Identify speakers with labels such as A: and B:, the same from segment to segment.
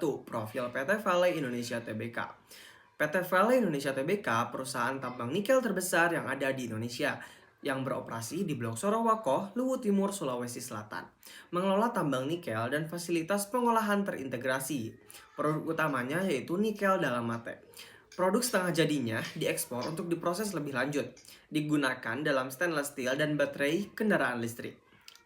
A: 1. Profil PT Vale Indonesia Tbk. PT Vale Indonesia Tbk perusahaan tambang nikel terbesar yang ada di Indonesia yang beroperasi di Blok Sorowako, Luwu Timur, Sulawesi Selatan. Mengelola tambang nikel dan fasilitas pengolahan terintegrasi. Produk utamanya yaitu nikel dalam mate. Produk setengah jadinya diekspor untuk diproses lebih lanjut, digunakan dalam stainless steel dan baterai kendaraan listrik.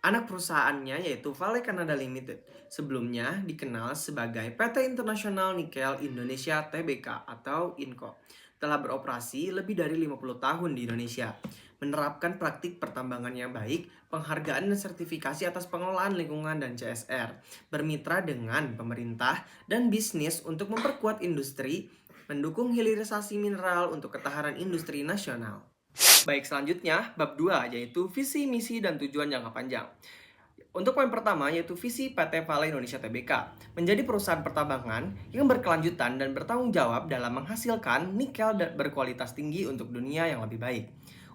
A: Anak perusahaannya yaitu Vale Canada Limited, sebelumnya dikenal sebagai PT Internasional Nikel Indonesia Tbk atau INCO, telah beroperasi lebih dari 50 tahun di Indonesia, menerapkan praktik pertambangan yang baik, penghargaan dan sertifikasi atas pengelolaan lingkungan dan CSR, bermitra dengan pemerintah dan bisnis untuk memperkuat industri, mendukung hilirisasi mineral untuk ketahanan industri nasional. Baik, selanjutnya bab 2 yaitu visi, misi, dan tujuan jangka panjang. Untuk poin pertama yaitu visi PT Vale Indonesia Tbk menjadi perusahaan pertambangan yang berkelanjutan dan bertanggung jawab dalam menghasilkan nikel berkualitas tinggi untuk dunia yang lebih baik.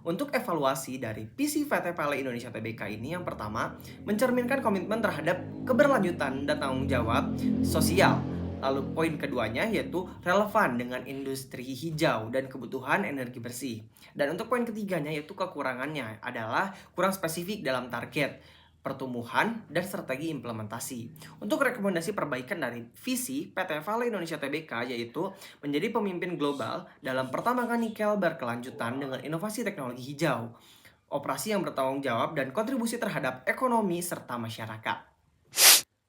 A: Untuk evaluasi dari visi PT Vale Indonesia Tbk ini yang pertama mencerminkan komitmen terhadap keberlanjutan dan tanggung jawab sosial. Lalu poin keduanya yaitu relevan dengan industri hijau dan kebutuhan energi bersih. Dan untuk poin ketiganya yaitu kekurangannya adalah kurang spesifik dalam target, pertumbuhan, dan strategi implementasi. Untuk rekomendasi perbaikan dari visi PT Vale Indonesia Tbk yaitu menjadi pemimpin global dalam pertambangan nikel berkelanjutan dengan inovasi teknologi hijau, operasi yang bertanggung jawab, dan kontribusi terhadap ekonomi serta masyarakat.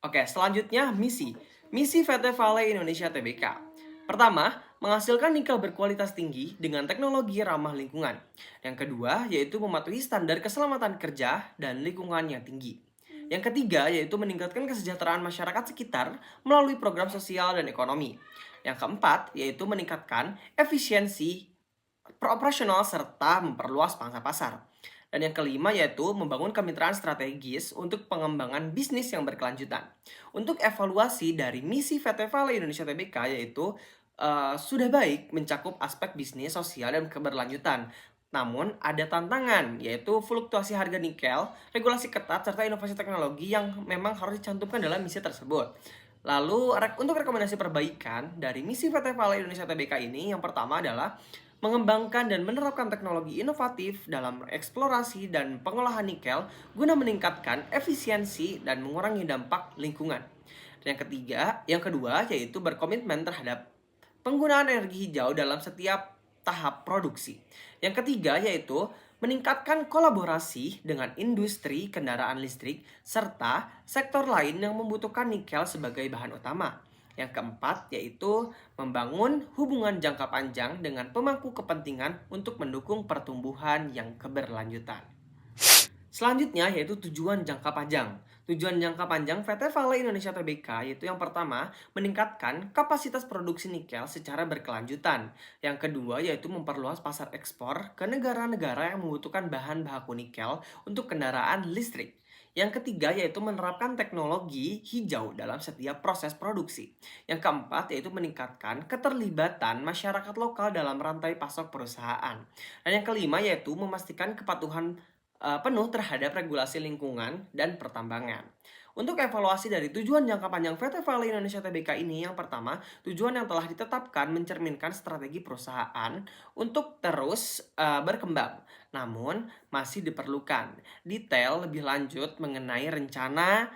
A: Oke, selanjutnya misi. Misi PT Vale Indonesia Tbk. Pertama, menghasilkan nikel berkualitas tinggi dengan teknologi ramah lingkungan. Yang kedua, yaitu mematuhi standar keselamatan kerja dan lingkungan yang tinggi. Yang ketiga, yaitu meningkatkan kesejahteraan masyarakat sekitar melalui program sosial dan ekonomi. Yang keempat, yaitu meningkatkan efisiensi operasional serta memperluas pangsa pasar. Dan yang kelima yaitu membangun kemitraan strategis untuk pengembangan bisnis yang berkelanjutan. Untuk evaluasi dari misi PT Vale Indonesia Tbk yaitu sudah baik mencakup aspek bisnis, sosial, dan keberlanjutan. Namun ada tantangan yaitu fluktuasi harga nikel, regulasi ketat, serta inovasi teknologi yang memang harus dicantumkan dalam misi tersebut. Lalu untuk rekomendasi perbaikan dari misi PT Vale Indonesia Tbk ini yang pertama adalah mengembangkan dan menerapkan teknologi inovatif dalam eksplorasi dan pengolahan nikel guna meningkatkan efisiensi dan mengurangi dampak lingkungan. Dan yang kedua yaitu berkomitmen terhadap penggunaan energi hijau dalam setiap tahap produksi. Yang ketiga yaitu meningkatkan kolaborasi dengan industri kendaraan listrik serta sektor lain yang membutuhkan nikel sebagai bahan utama. Yang keempat yaitu membangun hubungan jangka panjang dengan pemangku kepentingan untuk mendukung pertumbuhan yang keberlanjutan. Selanjutnya yaitu tujuan jangka panjang. Tujuan jangka panjang PT Vale Indonesia Tbk yaitu yang pertama meningkatkan kapasitas produksi nikel secara berkelanjutan. Yang kedua yaitu memperluas pasar ekspor ke negara-negara yang membutuhkan bahan baku nikel untuk kendaraan listrik. Yang ketiga yaitu menerapkan teknologi hijau dalam setiap proses produksi. Yang keempat yaitu meningkatkan keterlibatan masyarakat lokal dalam rantai pasok perusahaan. Dan yang kelima yaitu memastikan kepatuhan penuh terhadap regulasi lingkungan dan pertambangan. Untuk evaluasi dari tujuan jangka panjang PT Vale Indonesia Tbk ini yang pertama, tujuan yang telah ditetapkan mencerminkan strategi perusahaan untuk terus berkembang. Namun, masih diperlukan detail lebih lanjut mengenai rencana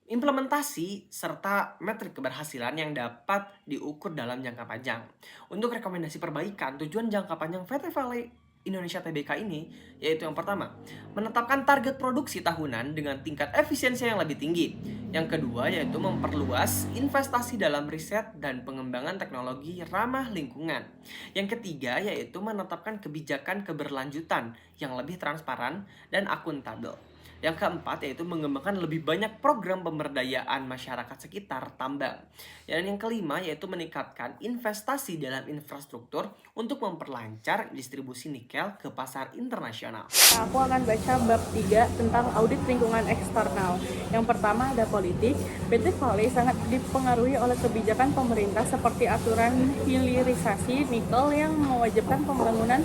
A: implementasi serta metrik keberhasilan yang dapat diukur dalam jangka panjang. Untuk rekomendasi perbaikan tujuan jangka panjang PT Vale Indonesia Tbk ini yaitu yang pertama, menetapkan target produksi tahunan dengan tingkat efisiensi yang lebih tinggi. Yang kedua yaitu memperluas investasi dalam riset dan pengembangan teknologi ramah lingkungan. Yang ketiga yaitu menetapkan kebijakan keberlanjutan yang lebih transparan dan akuntabel. Yang keempat yaitu mengembangkan lebih banyak program pemberdayaan masyarakat sekitar tambang. Dan yang kelima yaitu meningkatkan investasi dalam infrastruktur untuk memperlancar distribusi nikel ke pasar internasional.
B: Aku akan baca bab 3 tentang audit lingkungan eksternal. Yang pertama ada politik. PT Vale sangat dipengaruhi oleh kebijakan pemerintah seperti aturan hilirisasi nikel yang mewajibkan pembangunan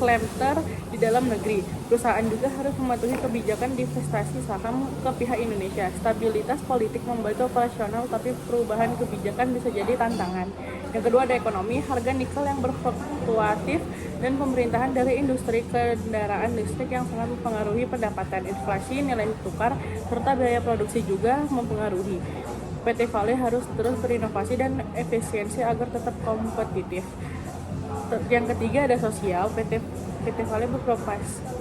B: smelter di dalam negeri. Perusahaan juga harus mematuhi kebijakan divestasi saham ke pihak Indonesia. Stabilitas politik membantu operasional, tapi perubahan kebijakan bisa jadi tantangan. Yang kedua ada ekonomi, harga nikel yang berfluktuatif dan pemerintahan dari industri kendaraan listrik yang sangat mempengaruhi pendapatan. Inflasi, nilai tukar, serta biaya produksi juga mempengaruhi. PT Vale harus terus berinovasi dan efisiensi agar tetap kompetitif. Yang ketiga ada sosial. PT Vale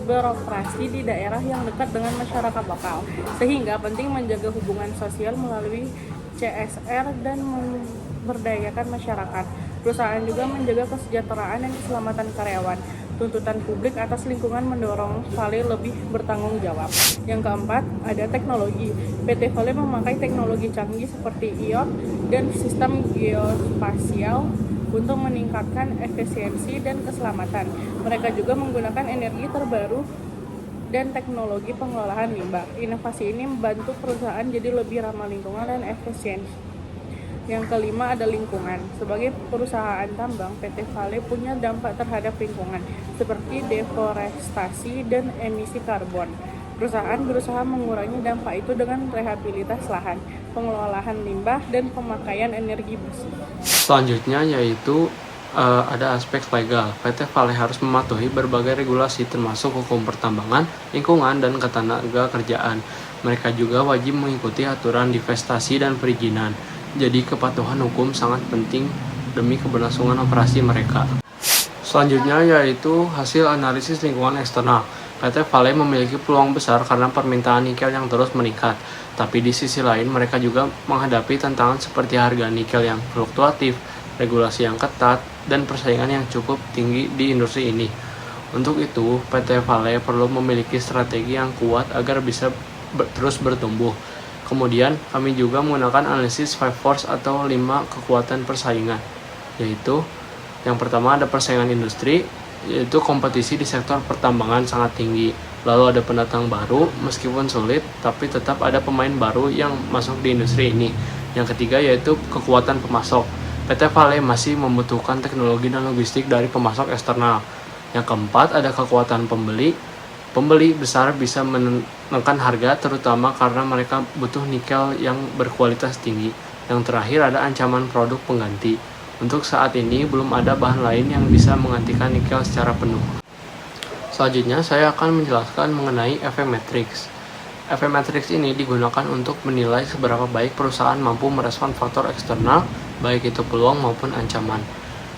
B: beroperasi di daerah yang dekat dengan masyarakat lokal, sehingga penting menjaga hubungan sosial melalui CSR dan memberdayakan masyarakat. Perusahaan juga menjaga kesejahteraan dan keselamatan karyawan. Tuntutan publik atas lingkungan mendorong Vale lebih bertanggung jawab. Yang keempat, ada teknologi. PT Vale memakai teknologi canggih seperti ion dan sistem geospasial untuk meningkatkan efisiensi dan keselamatan. Mereka juga menggunakan energi terbaru dan teknologi pengelolaan limbah. Inovasi ini membantu perusahaan jadi lebih ramah lingkungan dan efisien. Yang kelima ada lingkungan. Sebagai perusahaan tambang, PT Vale punya dampak terhadap lingkungan, seperti deforestasi dan emisi karbon. Perusahaan berusaha mengurangi dampak itu dengan rehabilitas lahan, pengelolaan limbah, dan pemakaian energi bersih.
C: Selanjutnya yaitu ada aspek legal. PT Vale harus mematuhi berbagai regulasi termasuk hukum pertambangan, lingkungan, dan ketenaga kerjaan. Mereka juga wajib mengikuti aturan divestasi dan perizinan. Jadi kepatuhan hukum sangat penting demi keberlangsungan operasi mereka. Selanjutnya yaitu hasil analisis lingkungan eksternal. PT Vale memiliki peluang besar karena permintaan nikel yang terus meningkat. Tapi di sisi lain mereka juga menghadapi tantangan seperti harga nikel yang fluktuatif, regulasi yang ketat, dan persaingan yang cukup tinggi di industri ini. Untuk itu, PT Vale perlu memiliki strategi yang kuat agar bisa terus bertumbuh. Kemudian, kami juga menggunakan analisis 5 force atau 5 kekuatan persaingan, yaitu yang pertama ada persaingan industri, yaitu kompetisi di sektor pertambangan sangat tinggi. Lalu ada pendatang baru, meskipun sulit, tapi tetap ada pemain baru yang masuk di industri ini. Yang ketiga yaitu kekuatan pemasok. PT Vale masih membutuhkan teknologi dan logistik dari pemasok eksternal. Yang keempat ada kekuatan pembeli. Pembeli besar bisa menekan harga terutama karena mereka butuh nikel yang berkualitas tinggi. Yang terakhir ada ancaman produk pengganti. Untuk saat ini belum ada bahan lain yang bisa menggantikan nikel secara penuh. Selanjutnya saya akan menjelaskan mengenai efek matriks. Efek matriks ini digunakan untuk menilai seberapa baik perusahaan mampu merespon faktor eksternal, baik itu peluang maupun ancaman.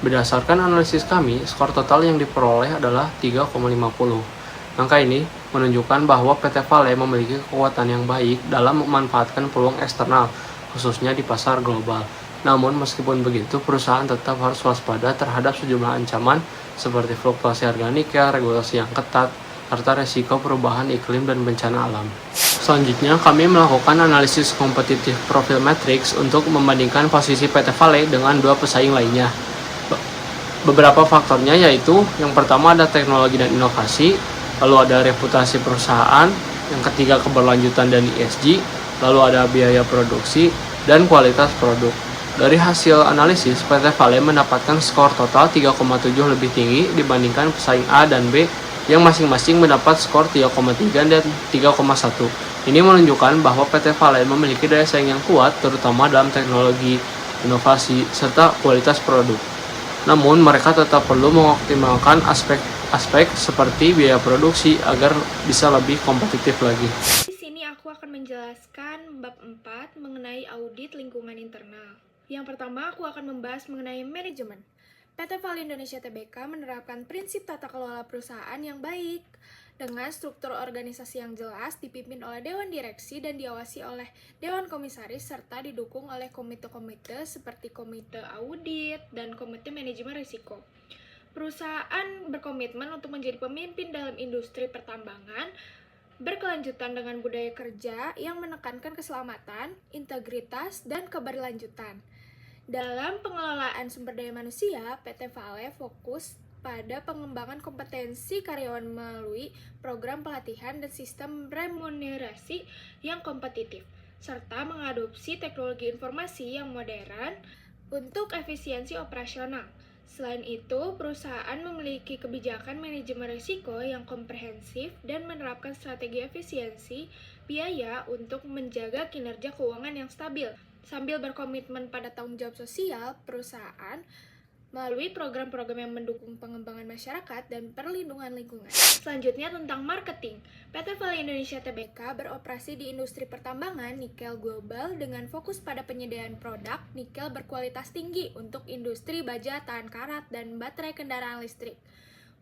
C: Berdasarkan analisis kami, skor total yang diperoleh adalah 3,50. Angka ini menunjukkan bahwa PT Vale memiliki kekuatan yang baik dalam memanfaatkan peluang eksternal, khususnya di pasar global. Namun meskipun begitu, perusahaan tetap harus waspada terhadap sejumlah ancaman seperti fluktuasi harga nikel, regulasi yang ketat, serta resiko perubahan iklim dan bencana alam. Selanjutnya, kami melakukan analisis kompetitif profil matrix untuk membandingkan posisi PT Vale dengan dua pesaing lainnya. Beberapa faktornya yaitu, yang pertama ada teknologi dan inovasi, lalu ada reputasi perusahaan, yang ketiga keberlanjutan dan ESG, lalu ada biaya produksi, dan kualitas produk. Dari hasil analisis, PT Vale mendapatkan skor total 3,7 lebih tinggi dibandingkan pesaing A dan B yang masing-masing mendapat skor 3,3 dan 3,1. Ini menunjukkan bahwa PT Vale memiliki daya saing yang kuat terutama dalam teknologi, inovasi, serta kualitas produk. Namun, mereka tetap perlu mengoptimalkan aspek seperti biaya produksi agar bisa lebih kompetitif lagi.
D: Di sini aku akan menjelaskan bab 4 mengenai audit lingkungan internal. Yang pertama, aku akan membahas mengenai manajemen. PT Vale Indonesia Tbk menerapkan prinsip tata kelola perusahaan yang baik dengan struktur organisasi yang jelas, dipimpin oleh Dewan Direksi dan diawasi oleh Dewan Komisaris serta didukung oleh komite-komite seperti Komite Audit dan Komite Manajemen Risiko. Perusahaan berkomitmen untuk menjadi pemimpin dalam industri pertambangan, berkelanjutan dengan budaya kerja yang menekankan keselamatan, integritas, dan keberlanjutan. Dalam pengelolaan sumber daya manusia, PT Vale fokus pada pengembangan kompetensi karyawan melalui program pelatihan dan sistem remunerasi yang kompetitif, serta mengadopsi teknologi informasi yang modern untuk efisiensi operasional. Selain itu, perusahaan memiliki kebijakan manajemen risiko yang komprehensif dan menerapkan strategi efisiensi biaya untuk menjaga kinerja keuangan yang stabil. Sambil berkomitmen pada tanggung jawab sosial, perusahaan melalui program-program yang mendukung pengembangan masyarakat dan perlindungan lingkungan. Selanjutnya tentang marketing. PT Vale Indonesia Tbk beroperasi di industri pertambangan nikel global dengan fokus pada penyediaan produk nikel berkualitas tinggi untuk industri baja tahan karat dan baterai kendaraan listrik.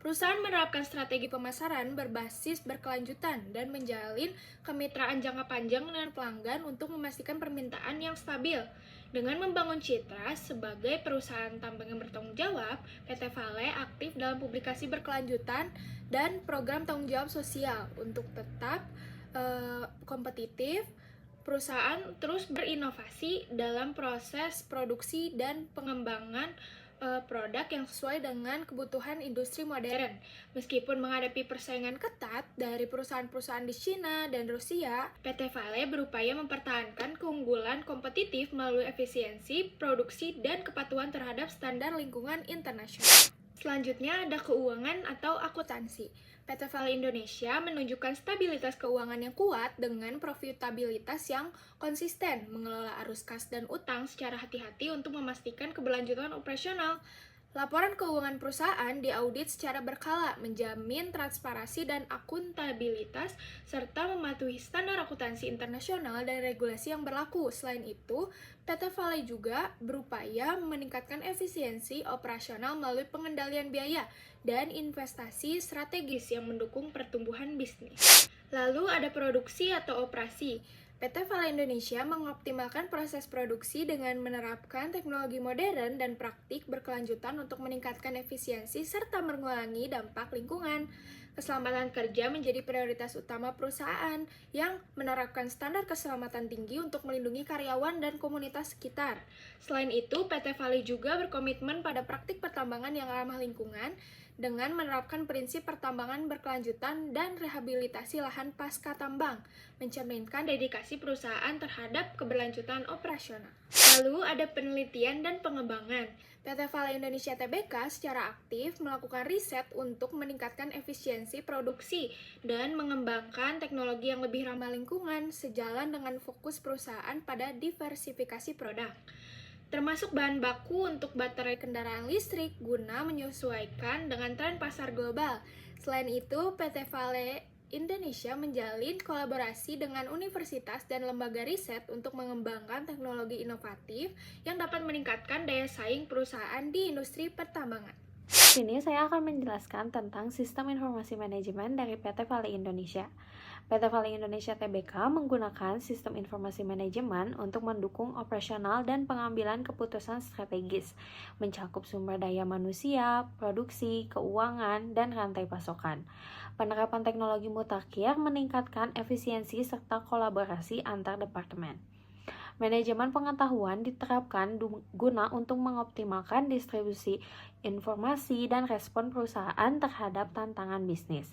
D: Perusahaan menerapkan strategi pemasaran berbasis berkelanjutan dan menjalin kemitraan jangka panjang dengan pelanggan untuk memastikan permintaan yang stabil. Dengan membangun citra sebagai perusahaan tambang yang bertanggung jawab, PT Vale aktif dalam publikasi berkelanjutan dan program tanggung jawab sosial untuk tetap kompetitif. Perusahaan terus berinovasi dalam proses produksi dan pengembangan produk yang sesuai dengan kebutuhan industri modern. Meskipun menghadapi persaingan ketat dari perusahaan-perusahaan di China dan Rusia, PT Vale berupaya mempertahankan keunggulan kompetitif melalui efisiensi, produksi, dan kepatuhan terhadap standar lingkungan internasional. Selanjutnya ada keuangan atau akuntansi. PT Vale Indonesia menunjukkan stabilitas keuangan yang kuat dengan profitabilitas yang konsisten, mengelola arus kas dan utang secara hati-hati untuk memastikan keberlanjutan operasional. Laporan keuangan perusahaan diaudit secara berkala, menjamin transparansi dan akuntabilitas, serta mematuhi standar akuntansi internasional dan regulasi yang berlaku. Selain itu, PT Vale juga berupaya meningkatkan efisiensi operasional melalui pengendalian biaya dan investasi strategis yang mendukung pertumbuhan bisnis. Lalu ada produksi atau operasi. PT Vale Indonesia mengoptimalkan proses produksi dengan menerapkan teknologi modern dan praktik berkelanjutan untuk meningkatkan efisiensi serta mengurangi dampak lingkungan. Keselamatan kerja menjadi prioritas utama perusahaan yang menerapkan standar keselamatan tinggi untuk melindungi karyawan dan komunitas sekitar. Selain itu, PT Vale juga berkomitmen pada praktik pertambangan yang ramah lingkungan dengan menerapkan prinsip pertambangan berkelanjutan dan rehabilitasi lahan pasca tambang, mencerminkan dedikasi perusahaan terhadap keberlanjutan operasional. Lalu ada penelitian dan pengembangan. PT Vale Indonesia Tbk secara aktif melakukan riset untuk meningkatkan efisiensi produksi dan mengembangkan teknologi yang lebih ramah lingkungan sejalan dengan fokus perusahaan pada diversifikasi produk, termasuk bahan baku untuk baterai kendaraan listrik guna menyesuaikan dengan tren pasar global. Selain itu, PT Vale Indonesia menjalin kolaborasi dengan universitas dan lembaga riset untuk mengembangkan teknologi inovatif yang dapat meningkatkan daya saing perusahaan di industri pertambangan.
E: Sini saya akan menjelaskan tentang sistem informasi manajemen dari PT Vale Indonesia. PT Vale Indonesia Tbk menggunakan sistem informasi manajemen untuk mendukung operasional dan pengambilan keputusan strategis, mencakup sumber daya manusia, produksi, keuangan, dan rantai pasokan. Penerapan teknologi mutakhir meningkatkan efisiensi serta kolaborasi antar departemen. Manajemen pengetahuan diterapkan guna untuk mengoptimalkan distribusi informasi dan respon perusahaan terhadap tantangan bisnis.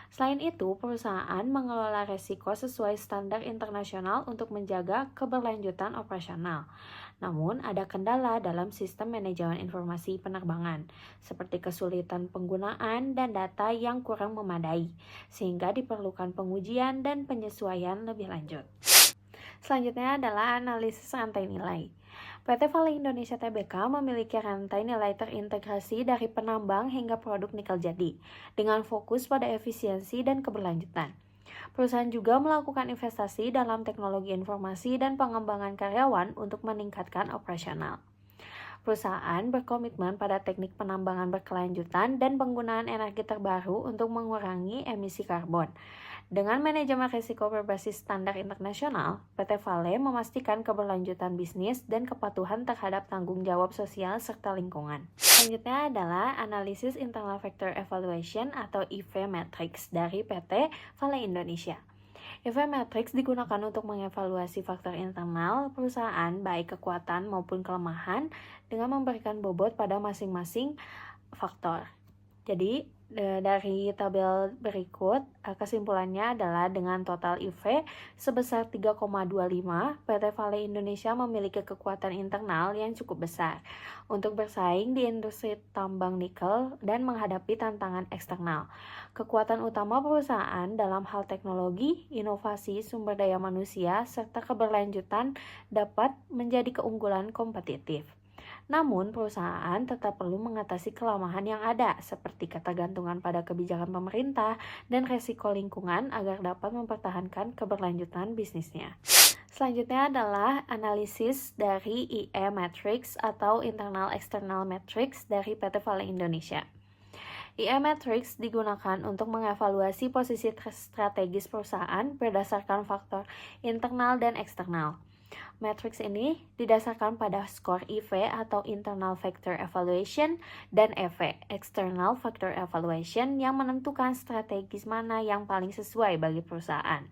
E: Selain itu, perusahaan mengelola risiko sesuai standar internasional untuk menjaga keberlanjutan operasional. Namun, ada kendala dalam sistem manajemen informasi penerbangan, seperti kesulitan penggunaan dan data yang kurang memadai, sehingga diperlukan pengujian dan penyesuaian lebih lanjut. Selanjutnya adalah analisis rantai nilai. PT Vale Indonesia Tbk memiliki rantai nilai terintegrasi dari penambang hingga produk nikel jadi, dengan fokus pada efisiensi dan keberlanjutan. Perusahaan juga melakukan investasi dalam teknologi informasi dan pengembangan karyawan untuk meningkatkan operasional. Perusahaan berkomitmen pada teknik penambangan berkelanjutan dan penggunaan energi terbaru untuk mengurangi emisi karbon. Dengan manajemen risiko berbasis standar internasional, PT Vale memastikan keberlanjutan bisnis dan kepatuhan terhadap tanggung jawab sosial serta lingkungan. Selanjutnya adalah analisis internal factor evaluation atau IV Matrix dari PT Vale Indonesia. IV Matrix digunakan untuk mengevaluasi faktor internal perusahaan baik kekuatan maupun kelemahan dengan memberikan bobot pada masing-masing faktor. Jadi dari tabel berikut kesimpulannya adalah dengan total IV sebesar 3,25, PT Vale Indonesia memiliki kekuatan internal yang cukup besar untuk bersaing di industri tambang nikel dan menghadapi tantangan eksternal. Kekuatan utama perusahaan dalam hal teknologi, inovasi, sumber daya manusia, serta keberlanjutan dapat menjadi keunggulan kompetitif. Namun, perusahaan tetap perlu mengatasi kelemahan yang ada, seperti ketergantungan pada kebijakan pemerintah dan resiko lingkungan agar dapat mempertahankan keberlanjutan bisnisnya. Selanjutnya adalah analisis dari IE Matrix atau Internal External Matrix dari PT Vale Indonesia. IE Matrix digunakan untuk mengevaluasi posisi strategis perusahaan berdasarkan faktor internal dan eksternal. Matrix ini didasarkan pada skor IV atau Internal Factor Evaluation dan EV, External Factor Evaluation, yang menentukan strategis mana yang paling sesuai bagi perusahaan.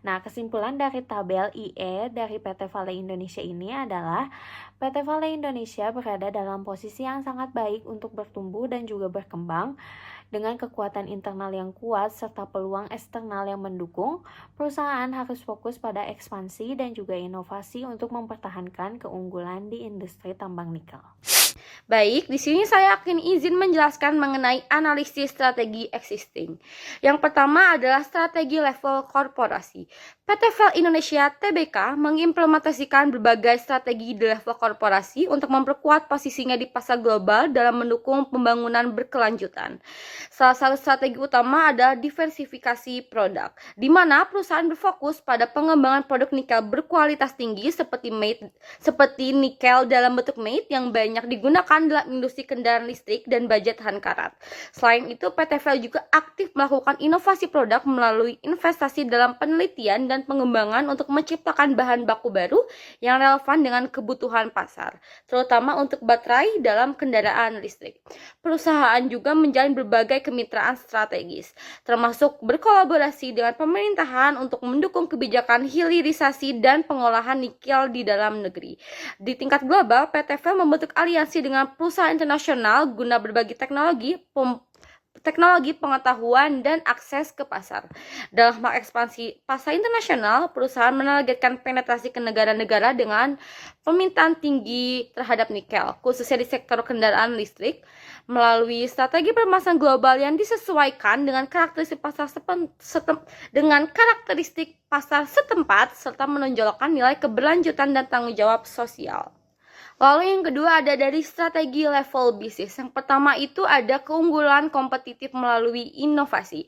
E: Nah, kesimpulan dari tabel IE dari PT Vale Indonesia ini adalah PT Vale Indonesia berada dalam posisi yang sangat baik untuk bertumbuh dan juga berkembang. Dengan kekuatan internal yang kuat serta peluang eksternal yang mendukung, perusahaan harus fokus pada ekspansi dan juga inovasi untuk mempertahankan keunggulan di industri tambang nikel.
F: Baik, di sini saya akan izin menjelaskan mengenai analisis strategi existing. Yang pertama adalah strategi level korporasi. PT Vale Indonesia Tbk mengimplementasikan berbagai strategi di level korporasi untuk memperkuat posisinya di pasar global dalam mendukung pembangunan berkelanjutan. Salah satu strategi utama adalah diversifikasi produk, di mana perusahaan berfokus pada pengembangan produk nikel berkualitas tinggi seperti nikel dalam bentuk matte yang banyak digunakan dalam industri kendaraan listrik dan baja tahan karat. Selain itu, PT Vale juga aktif melakukan inovasi produk melalui investasi dalam penelitian dan pengembangan untuk menciptakan bahan baku baru yang relevan dengan kebutuhan pasar, terutama untuk baterai dalam kendaraan listrik. Perusahaan juga menjalin berbagai kemitraan strategis, termasuk berkolaborasi dengan pemerintahan untuk mendukung kebijakan hilirisasi dan pengolahan nikel di dalam negeri. Di tingkat global, PT Vale membentuk aliansi dengan perusahaan internasional guna berbagi teknologi pengetahuan dan akses ke pasar. Dalam hal ekspansi pasar internasional, perusahaan menargetkan penetrasi ke negara-negara dengan permintaan tinggi terhadap nikel, khususnya di sektor kendaraan listrik, melalui strategi pemasaran global yang disesuaikan dengan karakteristik pasar setempat serta menonjolkan nilai keberlanjutan dan tanggung jawab sosial. Lalu yang kedua ada dari strategi level bisnis. Yang pertama itu ada keunggulan kompetitif melalui inovasi.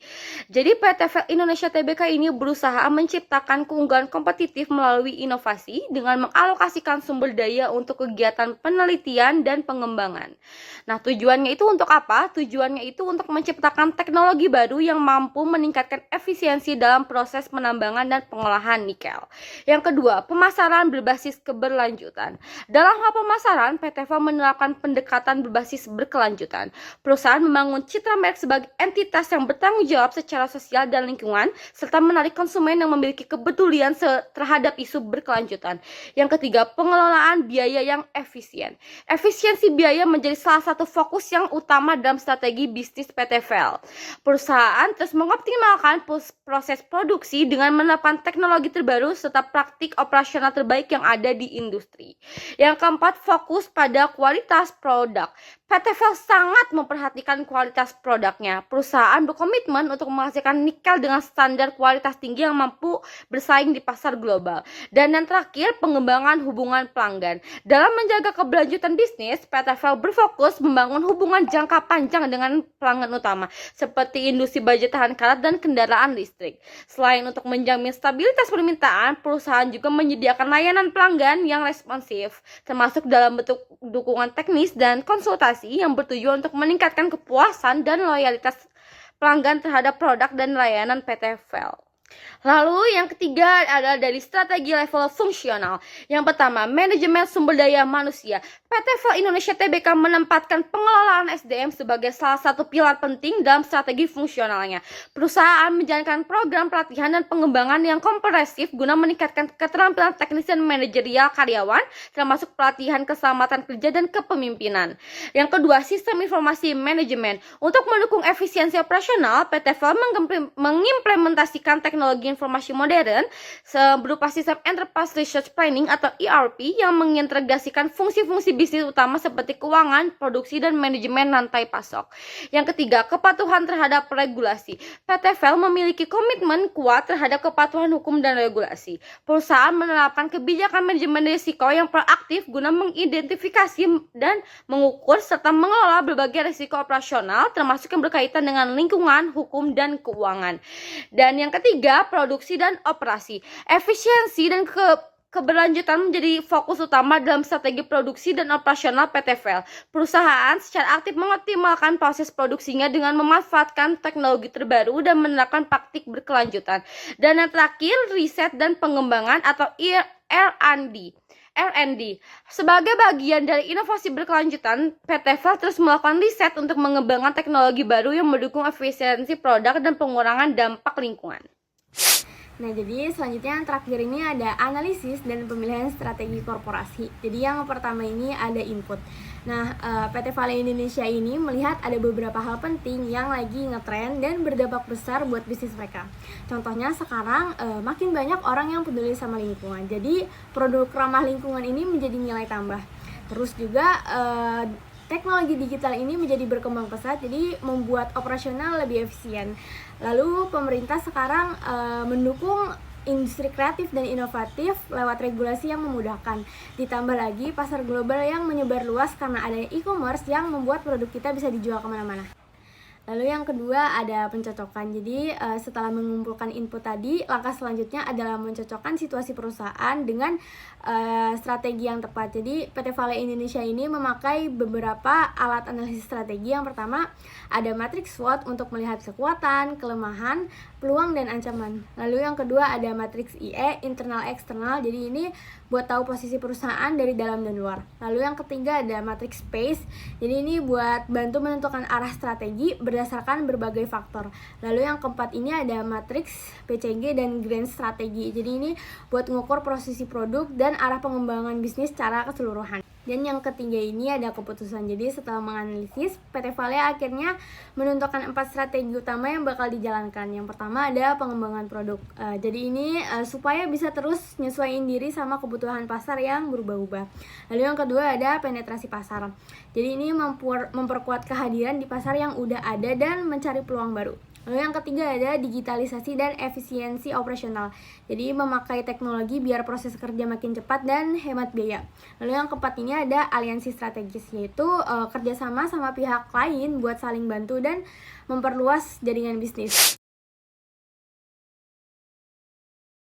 F: Jadi PT Vale Indonesia Tbk ini berusaha menciptakan keunggulan kompetitif melalui inovasi dengan mengalokasikan sumber daya untuk kegiatan penelitian dan pengembangan. Nah, tujuannya itu untuk apa? Tujuannya itu untuk menciptakan teknologi baru yang mampu meningkatkan efisiensi dalam proses penambangan dan pengolahan nikel. Yang kedua, pemasaran berbasis keberlanjutan. Dalam hal pemasaran, PT Vale menerapkan pendekatan berbasis berkelanjutan. Perusahaan membangun citra merek sebagai entitas yang bertanggung jawab secara sosial dan lingkungan, serta menarik konsumen yang memiliki kepedulian terhadap isu berkelanjutan. Yang ketiga, pengelolaan biaya yang efisien. Efisiensi biaya menjadi salah satu fokus yang utama dalam strategi bisnis PT Vale. Perusahaan terus mengoptimalkan proses produksi dengan menerapkan teknologi terbaru serta praktik operasional terbaik yang ada di industri. Yang keempat, fokus pada kualitas produk. PT Vale sangat memperhatikan kualitas produknya. Perusahaan berkomitmen untuk menghasilkan nikel dengan standar kualitas tinggi yang mampu bersaing di pasar global. Dan yang terakhir, pengembangan hubungan pelanggan. Dalam menjaga keberlanjutan bisnis, PT Vale berfokus membangun hubungan jangka panjang dengan pelanggan utama, seperti industri baja tahan karat dan kendaraan listrik. Selain untuk menjamin stabilitas permintaan, perusahaan juga menyediakan layanan pelanggan yang responsif, termasuk dalam bentuk dukungan teknis dan konsultasi yang bertujuan untuk meningkatkan kepuasan dan loyalitas pelanggan terhadap produk dan layanan PT Vale. Lalu yang ketiga adalah dari strategi level fungsional. Yang pertama, manajemen sumber daya manusia. PT FAL Indonesia Tbk menempatkan pengelolaan SDM sebagai salah satu pilar penting dalam strategi fungsionalnya. Perusahaan menjalankan program pelatihan dan pengembangan yang komprehensif guna meningkatkan keterampilan teknis dan manajerial karyawan, termasuk pelatihan keselamatan kerja dan kepemimpinan. Yang kedua, sistem informasi manajemen. Untuk mendukung efisiensi operasional, PT FAL mengimplementasikan teknologi informasi modern berupa sistem Enterprise Resource Planning atau ERP yang mengintegrasikan fungsi-fungsi bisnis utama seperti keuangan, produksi, dan manajemen rantai pasok. Yang ketiga, kepatuhan terhadap regulasi. PT FAL memiliki komitmen kuat terhadap kepatuhan hukum dan regulasi. Perusahaan menerapkan kebijakan manajemen risiko yang proaktif guna mengidentifikasi dan mengukur serta mengelola berbagai risiko operasional termasuk yang berkaitan dengan lingkungan, hukum, dan keuangan. Dan yang ketiga, produksi dan operasi. Efisiensi dan keberlanjutan menjadi fokus utama dalam strategi produksi dan operasional PT FAL. Perusahaan secara aktif mengoptimalkan proses produksinya dengan memanfaatkan teknologi terbaru dan menerapkan praktik berkelanjutan. Dan yang terakhir, riset dan pengembangan atau R&D. Sebagai bagian dari inovasi berkelanjutan, PT FAL terus melakukan riset untuk mengembangkan teknologi baru yang mendukung efisiensi produk dan pengurangan dampak lingkungan.
G: Nah, jadi selanjutnya yang terakhir ini ada analisis dan pemilihan strategi korporasi. Jadi yang pertama ini ada input. Nah, PT FAL Indonesia ini melihat ada beberapa hal penting yang lagi ngetren dan berdampak besar buat bisnis mereka. Contohnya sekarang makin banyak orang yang peduli sama lingkungan. Jadi produk ramah lingkungan ini menjadi nilai tambah. Terus juga teknologi digital ini menjadi berkembang pesat, jadi membuat operasional lebih efisien. Lalu pemerintah sekarang mendukung industri kreatif dan inovatif lewat regulasi yang memudahkan. Ditambah lagi pasar global yang menyebar luas karena adanya e-commerce yang membuat produk kita bisa dijual kemana-mana. Lalu yang kedua ada pencocokan. Jadi setelah mengumpulkan input tadi, langkah selanjutnya adalah mencocokkan situasi perusahaan dengan strategi yang tepat. Jadi PT FAL Indonesia ini memakai beberapa alat analisis strategi. Yang pertama ada matriks SWOT untuk melihat kekuatan, kelemahan, peluang, dan ancaman. Lalu yang kedua ada matriks IE, internal eksternal. Jadi ini buat tahu posisi perusahaan dari dalam dan luar. Lalu yang ketiga ada matriks SPACE. Jadi ini buat bantu menentukan arah strategi berdasarkan berbagai faktor. Lalu yang keempat ini ada matriks PCG dan Grand Strategi. Jadi ini buat mengukur posisi produk dan arah pengembangan bisnis secara keseluruhan. Dan yang ketiga ini ada keputusan. Jadi setelah menganalisis, PT FAL akhirnya menentukan 4 strategi utama yang bakal dijalankan. Yang pertama ada pengembangan produk. Jadi ini supaya bisa terus nyesuaiin diri sama kebutuhan pasar yang berubah-ubah. Lalu yang kedua ada penetrasi pasar. Jadi ini memperkuat kehadiran di pasar yang udah ada dan mencari peluang baru. Lalu yang ketiga ada digitalisasi dan efisiensi operasional. Jadi memakai teknologi biar proses kerja makin cepat dan hemat biaya. Lalu yang keempat ini ada aliansi strategis, yaitu kerjasama sama pihak lain buat saling bantu dan memperluas jaringan bisnis.